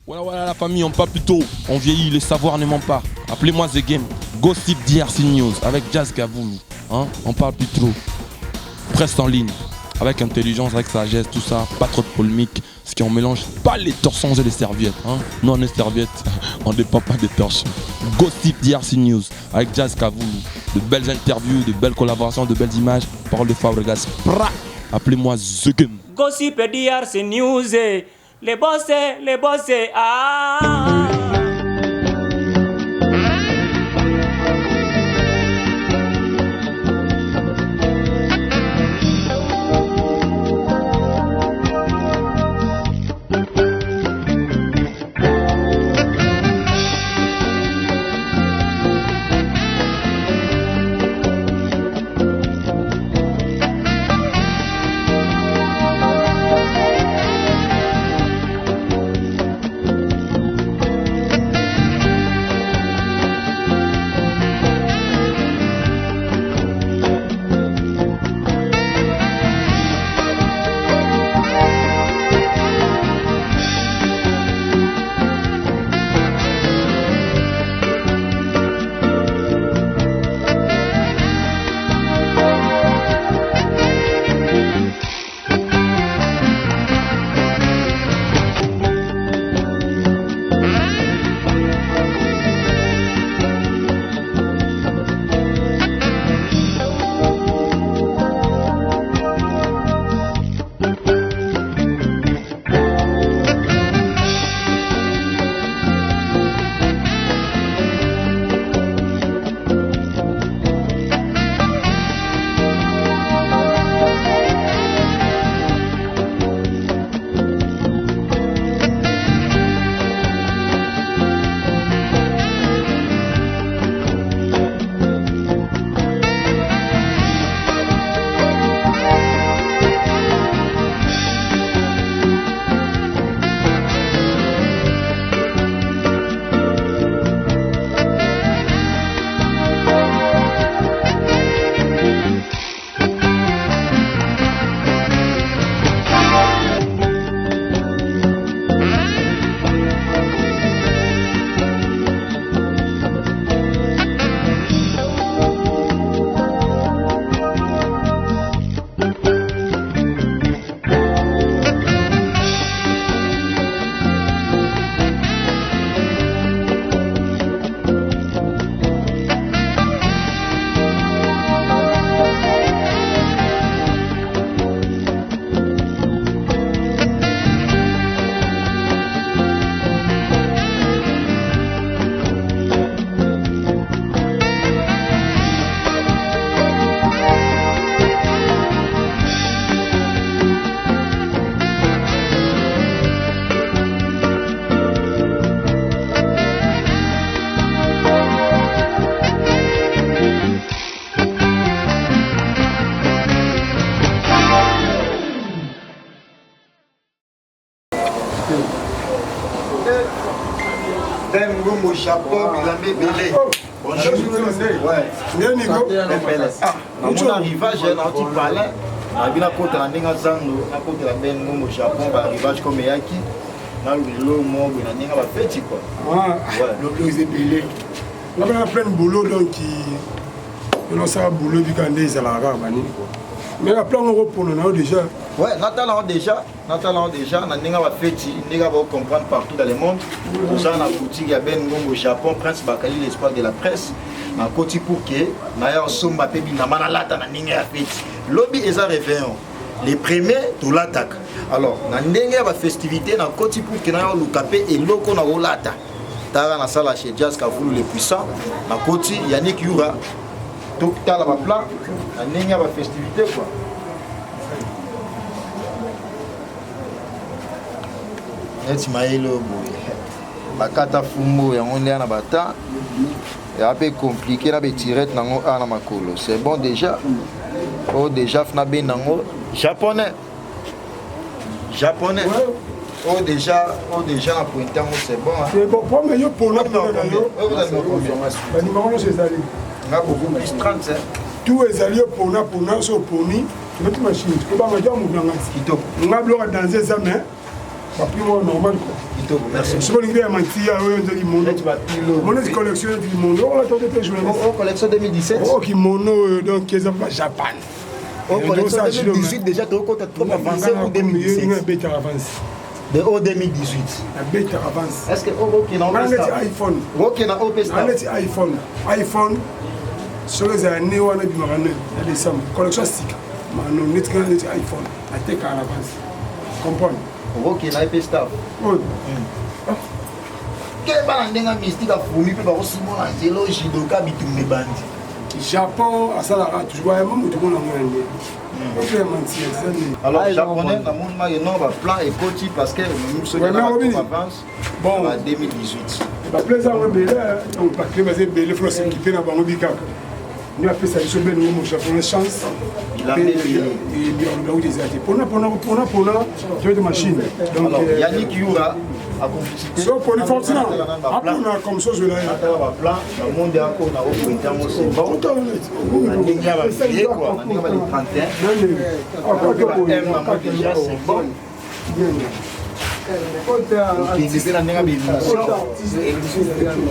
Voilà la famille, on parle plus tôt. On vieillit, le savoir ne ment pas. Appelez-moi The Game. Gossip DRC News avec Jazz Gavoulou. Hein? On parle plus trop. Presse en ligne. Avec intelligence, avec sagesse, tout ça. Pas trop de polémique. Ce qui on mélange pas les torsons et les serviettes. Hein? Non, les serviettes, on ne dépend pas des torsons. Gossip DRC News avec Jazz Gavoulou. De belles interviews, de belles collaborations, de belles images. Parole de Fabregas. Appelez-moi The Game. Gossip DRC News. Les bossés, ah. Mon chapeau, il belé. Bonjour. Ouais. Mon arrivage, tu parlais. Abina kota na ninga zango, na kota la ben mon Japon, ba arrivage comme yaki. Na lo mo na ninga ba feti quoi. Ah, le est belé. Là on a plein de boulot donc qui on ça boulot du Gandé ils la bani quoi. Mais la plan on pour nous déjà. Ouais, Nathalie déjà, na ninga ba feti, ninga va comprendre partout dans le monde. Pour ça na boutique ya ben au Japon, Prince Bakali l'espoir de la presse. Na koti pour que na ya somba pe binama na lata na ninga ya feti. Lobby est à réveillon. Les premiers tout l'attaque. Alors, na ndenge ba festivité na koti pour que na yo lukapé et loko na olata. Tara na sala chez Jazz Gavoulou les puissants. Na koti Yannick Yura. Tout ta la plan na ndenge ba festivité quoi. Et maïlo boy. Bakata fumbo ya on est na bata. Et un peu compliqué là, tirer nango à la makolo. C'est bon déjà. Oh déjà fnabe nango japonais. Oh déjà la pointe c'est bon. C'est bon pour mais yo pour là pour là yo. Le numéro c'est allé. Na beaucoup plus 30. Tout est allé pour là so pour ni. Tu mets machine. Tu peux pas me dire mon grand. Kitoko. On a bloqué dans les examens. prix normal quoi. Merci. Je vais dire mentir à eux de Limono. Mon est collectionné de Limono. On a tenté de jouer. Oh, collection 2017. Oh, Kimono, donc, ils ont pas Japan. Oh, collection 2018, déjà, tu as trop avancé ou 2017? Il y a un bêta avance. De haut 2018. Un bêta avance. Est-ce que OK, non, on a iPhone. OK, non, OP Star. On a iPhone. iPhone, sur les années, on a du marane. Il y a des sommes. Collection stick. Mais on a un iPhone. À tes cas à l'avance. Comprends? OK, non, OP Star. Oui. Quel est le mystique à fourmi pour aussi mon angelo jidoka bitumé bandi? Japon, à Salara, toujours un moment où tout le monde a alors, japonais, dans mon monde, il y a un plan et côté parce que nous sommes en 2018. Bah, plaisir, on est là, on pas que les belles fleurs qui viennent à Bangobika. Nous avons fait ça, ils bien nous, japonais chance. Il a mis tu as des machines. Alors, Yannick Yura a complicité. C'est pour les fortunats. Après, on a comme ça, je l'ai. Plan, le monde est encore dans le temps, c'est bon. On a déjà fait quoi, on a déjà les 31. Déjà, c'est bon. C'était la dernière émission.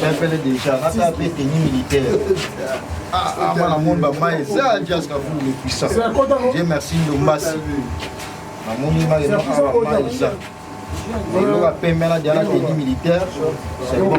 J'appelle déjà, on a fait tenue militaire. Ah, moi, le monde va mal, c'est un jazz qui a voulu le puissant. Dieu merci, Ndombasi. Le monde va mal, c'est ça. Et l'on a fait maintenant la tenue militaire, c'est bon.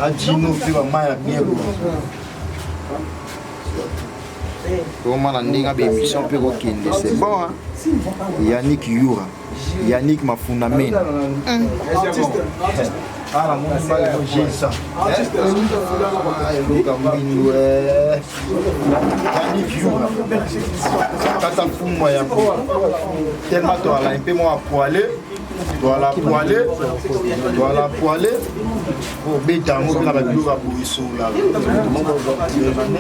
A Gino, c'est va mal bien. Comment la dernière émission peut recueillir, c'est bon, hein? Yannick Yura. Yannick Mafunamen. Ah, la mon frère, j'ai ça. Yannick Yura. Quand on fout moi, tellement tu as un peu moins à poiler. Doit la poiler pour bêta un mot de la Bible pour y sauver. On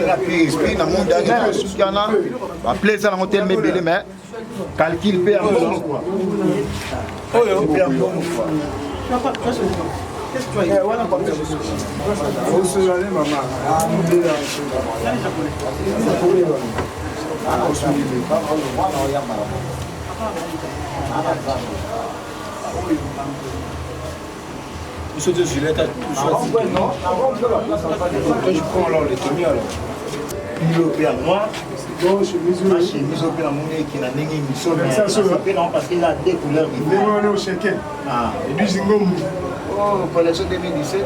a pu esprit dans le monde dernier, sous Ghana. Appelez ça dans mon tel mais calcul perd bon quoi. Oh yo, perd bon quoi. Qu'est-ce que tu as? Voilà comme ça. Faut se aller maman. Ah, nous deux là. Ah, on se dit pas, on va regarder monsieur de Juliette, tout ça. Non, je prends alors les tenues alors. Il opère noir. Donc, chemise opère mon nez qui n'a pas émission. Parce qu'il a deux couleurs différentes. Non, chacun. Ah. Et puis Zingom. Oh, collection 2017.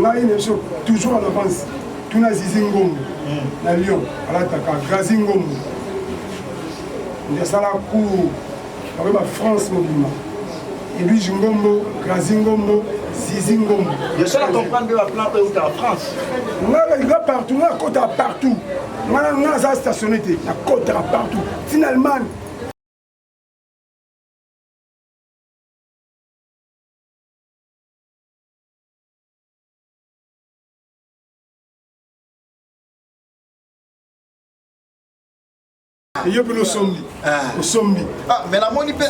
Là, il est toujours en avance. Tout n'a Zingom. La Lyon, à l'attaque, Grazingom. Il y a ça là pour la France mobilement. Et lui, Jingombo, Grazingombo, Zizingombo. Je sais comprendre que la plante est en France. Il va partout, la côte à partout. On a stationné, la côte à partout. Finalement, il y a le sombi. Ah, mais la monnaie peut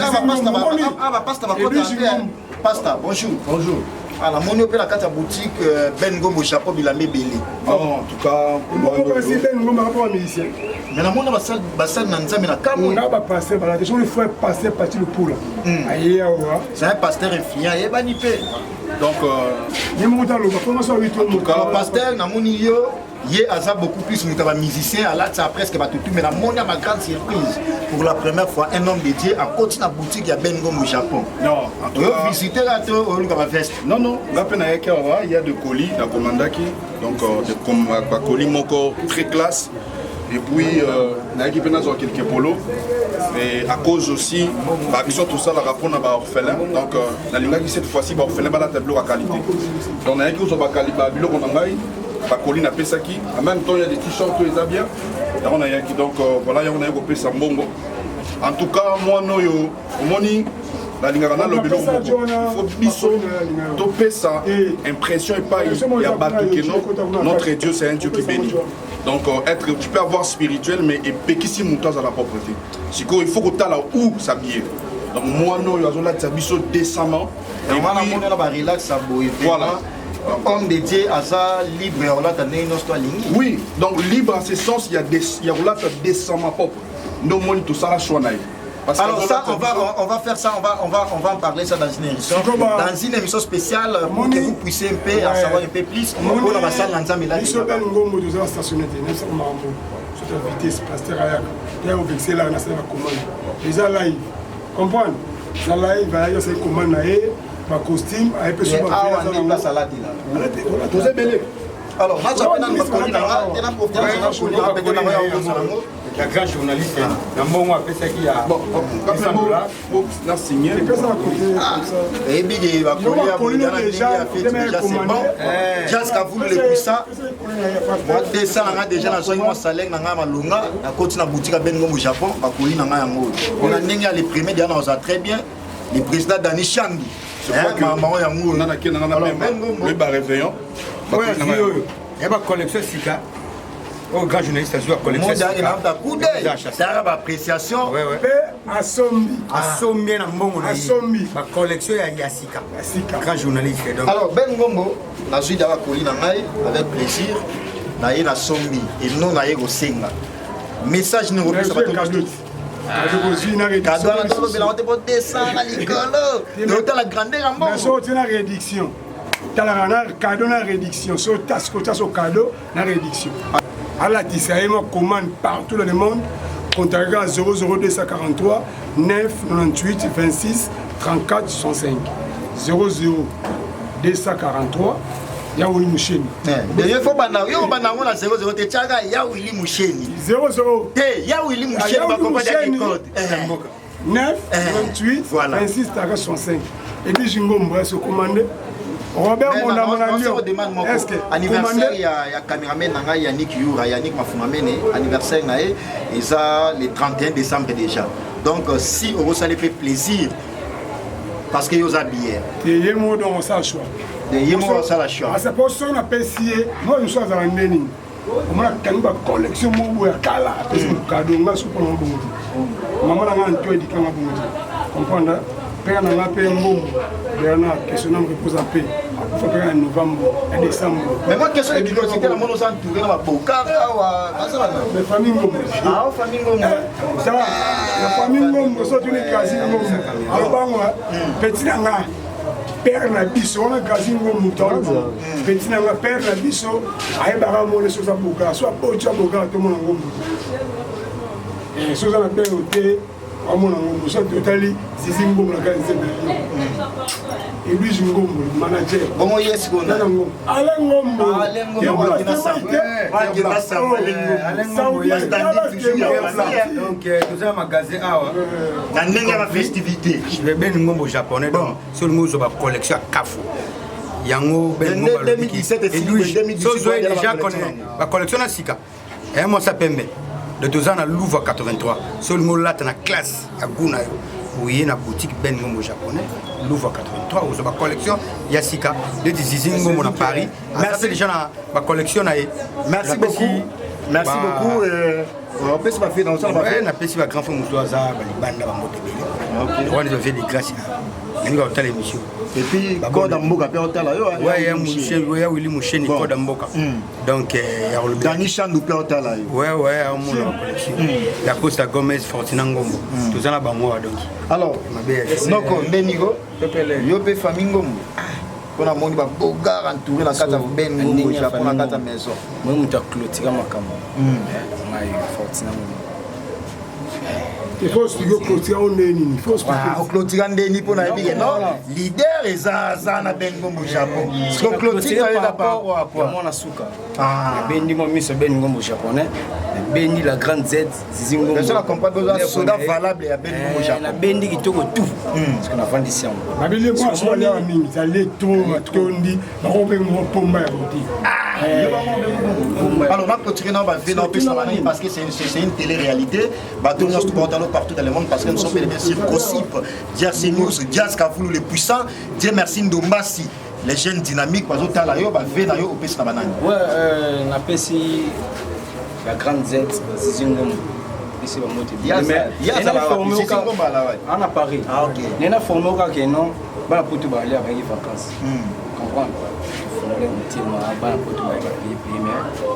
pasta, bonjour. Bonjour. Ah, la monnaie peut la carte à boutique Ben Gombo chapeau Bilamé Belé. En tout cas, Ben Gombo rapport à musicien. Mais la monnaie va ça dans mais la cam. On va passer par là. Déjà, il faut passer par le poule. C'est un pasteur influent, il est banipé. Donc, en tout cas, pasteur, dans mon il y a beaucoup plus de musiciens, là, ça presque pas tout, mais la monnaie a ma grande surprise. Pour la première fois, un homme dédié à continuer la boutique à Bengom au Japon. Non, en tout cas, visiter la tour, non, il y a des colis, la commandaki, donc des colis moko très classe. Et puis, il y a quelques polos. Et à cause aussi, l'action, tout ça, la rapport à l'orphelin. Donc, cette fois-ci, l'orphelin va la tableau à qualité. Donc, il y a qui sont à qualité, la colline à Pesaki. En même temps, il y a des t-shirts, les habits. Donc, voilà, il y a un peu de bongo. En tout cas, moi, la Lingarana, il faut biso, topé sa impression et pas il y a battu que notre Dieu, c'est un Dieu qui bénit. Donc, tu peux avoir spirituel, mais et pékissi moutas à la propreté. Il faut que tu aies là où s'habiller. Donc, moi, non, il y a un biso décemment. Et moi, voilà. Homme dédié à ça, libre, oui, donc libre en ce sens, il y a décemment propre. Nous, tout ça, la choix. Alors ça, on va faire ça, on va en parler ça dans une émission. Dans une émission spéciale pour que vous puissiez un peu en savoir un peu plus. On va salle l'ensemble là. Ils sont dans Ngombo de la stationné. Nous sommes en sur la vitesse pasteur Ayak. Il y a un vexé là, on a fait la commande. Les live. Comprendre? La live, il y a ces commandes là, ma costume, avec peu sur ma place à la télé. Vous êtes belé. Alors, on a la grande journaliste, dans mon mois, après ça qui a. Bon, là, signé. et puis il va coller déjà c'est bon. Jusqu'à vous le puissant. Moi descend déjà dans son salaire na nga malunga na côté na boutique Ben Ngombo au Japon, ba coller na nga yango. On a ndenge les premiers déjà on a très bien. Le président Dani Changi. Je crois que maman yango na ke na le ba réveillon. Ouais, il y a pas collection sika. Oh, grand journaliste, je collection. Moi, j'ai un coup d'œil. C'est une appréciation. Ouais. Assombi. Assombi na mbongo na Assombi. Ma collection ya Sika. Grand journaliste. Alors, Ben Ngombo, la suite de la colline avec plaisir. Na yé na sombi et non na yé go senga. Message ne repose pas tout. Cadeau à l'entour de la honte pour descendre à l'école. Donc, la grandeur en bon. Mais la réduction. T'as la cadeau na réduction. So tas au cadeau na réduction. À la Tissaïma commande partout dans le monde. Contactez à 00243 9 98 26 34 65. 00243 Yaouli Moucheni. Il faut pas na 00 te tchaga Yaouli Moucheni. 00 Yaouli Moucheni va comprendre code. 9 98 26 65. Et puis Jingombo se commander. Robert Mondamonalio, est-ce que anniversaire il y a caméraman nanga Yannick Youra, Yannick Mafumamene, anniversaire naé et ça le 31 décembre déjà. Donc si on ça les fait plaisir parce que ils habillés. Et yemo dans ça choix. Et yemo ça la choix. Ça pour ça on appelle si moi je suis à Ndeni. On a quand même collection mo ya kala parce que cadeau nga sou pour mo. Maman nga nto di kanga bo. Comprendre? Père n'a pas payé un mot. Bernard, question de me repose en paix. Il faut payer en novembre, en décembre. Mais moi, question de curiosité, la mono s'entoure dans la boca. Mais famille Ngombo. Ah, famille Ngombo. Ça va. La famille Ngombo, c'est une quasi Ngombo. Alors, petit nanga, père na biso, on a quasi Ngombo. Petit nanga, père na biso, aïe baramo les choses à boca. Soit pas au boca, tout le monde Ngombo. Et choses à la paix au thé. À mon amour, ça totally, c'est Ngombo la qualité. Et lui, Ngombo, manager. Bon, yes, on a Alain Ngombo. Alain Ngombo, il a ça. Il a ça. Donc, nous avons un magasin. La dernière festivité. Le Ben Ngombo japonais, donc, sur le mot de la collection à Kafou. Yango Ben Ngombo. 2017 et lui, déjà connaît la collection à Sika. Et moi, ça permet. De 2 ans à Louvre 83. Sur le mot là, tu as une classe à Guna. Où il y a une boutique Ben Ngombo japonais. Louvre 83. Où il y a une collection Yasika. De Zizing Ngombo à Paris. Merci déjà dans ma collection. Merci beaucoup. Merci beaucoup. On peut se faire dans ça. On peut se faire grand frère Moussouaza, Balibanda, Bambote. On a fait des grâces. L'émission. Et puis, Code Mboka, oui, il y a Willy Moucheni, Code Mboka. Donc, il y a le Dani Chandou, Péotala. Oui, il y a Costa Gomez, Fortina Ngombo. Tout ça là-bas, moi. Alors, Noko, Benigo, Yopé Famingom. On a mon bogar entouré la carte Ben Ngombo, Japon, la carte maison. Moi, je suis clôturé ma caméra. Fortina Ngombo. Il faut se clôturer en Ndeni. Il faut se clôturer en Ndeni pour la vie. Non, leader et Zana Ben Ngombo Japon. Ce qu'on clôture d'abord à quoi? Moi, Nasuka. Bendi, moi, je Ben Ngombo japonais. Bendi, la grande Z, Zizi Ngombo. Je ne comprends pas que soda valable à Ben Ngombo Japon. La Bendi qui tourne tout. Parce qu'on a vendu ici. Ma belle, moi, je suis allé à Mimi. J'allais trop, Tondi. Je vais me pommer à côté. Alors, on va clôturer dans la vie parce que c'est une télé-réalité. Tout le monde partout dans le monde parce que nous sommes bien sûr Gossip, Jersey News, Jazz Kavoulou les puissants, Dieu merci Ndombasi, les jeunes dynamiques, parce que tu as la ouais, on appelle ici la grande Z, Zizi Ngombo. Ici, on a Paris. On a formé au cas que non, on a pu aller avec les vacances. Comprendre?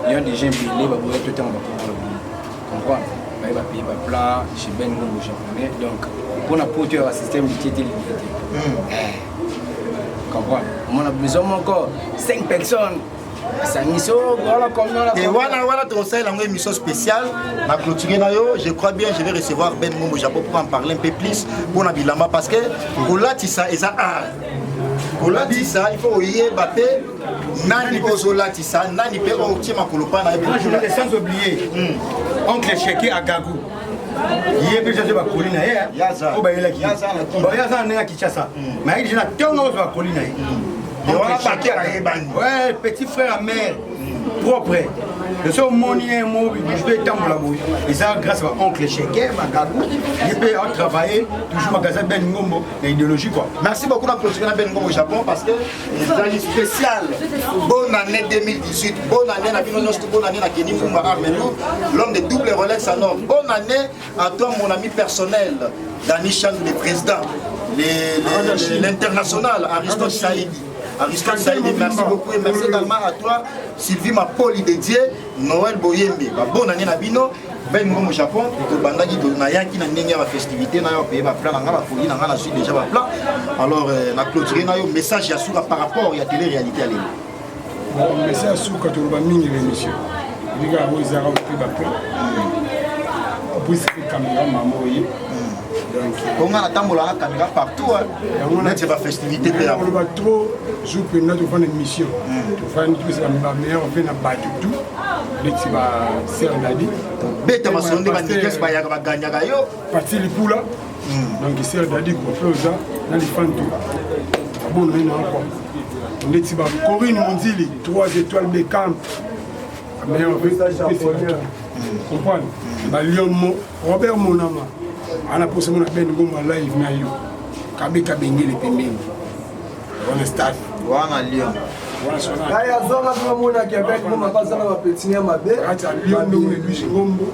Il y a des gens qui sont tout le temps. Comprendre? il va payer ma plat chez Ben Ngombo japonais. Donc, pour apporter un système de titre limité. Comprends? On a besoin encore 5 personnes. Et voilà, ton conseil, une émission spéciale. Ma clôturé, je crois bien, je vais recevoir Ben Ngombo Japon pour en parler un peu plus pour Nabilama parce que pour là, ça est art. Pour là, ça, il faut y Mbappé. Nani Ozola, ça, Nani peut obtenir ma colopana. Je voulais sans oublier, oncle Cheké à Gagou. Il est déjà de la colline. Yaza. Yaza n'est à Kinshasa. Mais il y a un peu de la colline. Ouais, petit frère à mère, propre. Le seul monnaie, je vais t'embrouiller. Et ça, grâce à mon oncle Cheké, ma Gagou, il peut travailler toujours magasin Ben Ngombo, l'idéologie quoi. Merci beaucoup pour la Ben Ngombo au Japon parce que c'est une spéciale. Bonne année 2018, bonne année à bonne année à Kenny Fumba Armenou, l'homme de double Rolex en or. Bonne année à toi, mon ami personnel, Dani Chan, le président, l'international, Aristote Saïdi. Aristote Saïdi, merci beaucoup et merci également à toi, Sylvie Mapoli dédié, Noël Boyembe. Bonne année Nabino, Ben Ngombo au Japon, que Bandagi Donayaki n'a pas de festivité, n'a pas payé ma plan, n'a pas folie, n'a pas suivi déjà ma plan. Alors, la clôture, n'a un message par rapport à la télé-réalité à l'époque. Bon, message sur quand on va miner l'émission. Il y a des gens qui ont pris pour se faire caméra, maman. On a la caméra partout. On a des festivités. On va trop jouer pour notre émission. On va faire la meilleure, on fait la balle du tout. Les petits serres d'Adi. Bête, on va se rendre à Nikas, il va gagner. Parti les poules là. Donc, serres d'Adi, on fait ça. Dans les fans tout. Bon, on est encore. On est ici. Corinne Mondili, 3 étoiles Beckham. La meilleure, on fait ça. Comprends? Lyon, Robert Monama. On a posé mon appel de live na yo. Kabe Kabengé les pembe. On est staff. On a Lyon. Kaya zonga tunamwona Québec mama bazana bapetinia mabe. Ata Lyon ndo Luis Ngombo,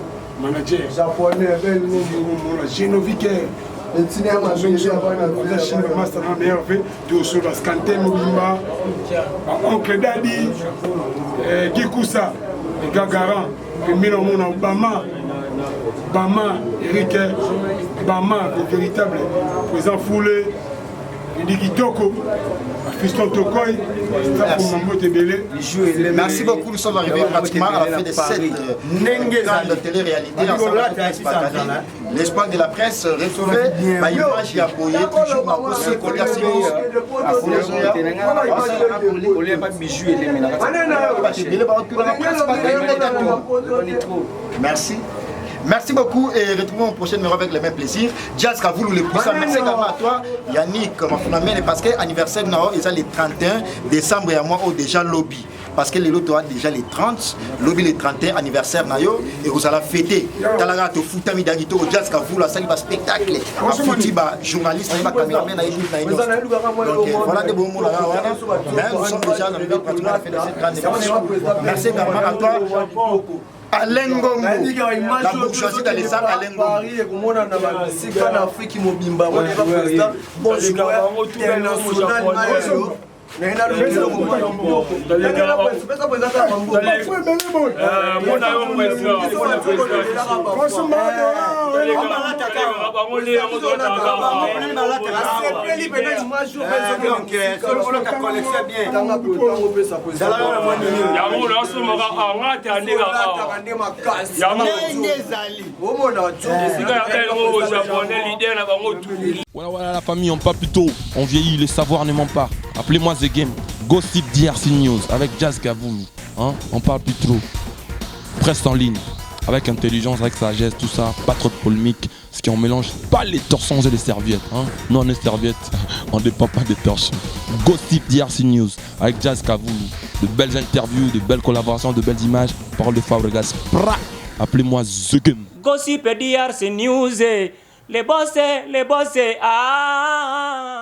manager japonais Ben Ngombo la Genovique. Betinia mabe la Chine master na meilleur fait tout sur la Scanté Mobimba. Oncle Daddy Gikusa et Gagaran que mino mona Obama. Bama, Eric, Bama, le véritable président Foulé, Idi Kitoko, Fiston Tokoy, merci beaucoup, nous sommes arrivés pratiquement à la fin de cette grande télé-réalité. L'espoir de la presse retrouvé par Image Yaboye, toujours dans le côté merci. Merci beaucoup et retrouvons au prochain numéro avec le même plaisir. Jazz Kavoulou le puissant. Merci également à toi, Yannick, parce que l'anniversaire est le 31 décembre et à moi déjà lobby. Parce que les lots déjà les 30, lobby les 31 anniversaire et vous allez fêter. Talaga to futami dagito Jazz Kavoulou ça va spectacle. Fouti journaliste, caméraman voilà des bons mots là. Nous sommes déjà arrivés pratiquement à la fin de cette grande émission. Merci également à toi. Alain Ngombo, la bourgeoisie d'Alessandre Alain Ngombo. Voilà la famille, on parle plus tôt, on vieillit, les savoirs ne mentent pas. Appelez-moi The Game, Gossip DRC News avec Jazz Kavoulou. Hein? On parle plus trop. Presse en ligne, avec intelligence, avec sagesse, tout ça, pas trop de polémique. Ce qui on mélange pas les torsons et les serviettes. Hein? Non, les serviettes, on ne dépend pas des torsons. Gossip DRC News avec Jazz Kavoulou. De belles interviews, de belles collaborations, de belles images. Parole de Fabregas. Appelez-moi The Game. Gossip DRC News. Les bossés, ah.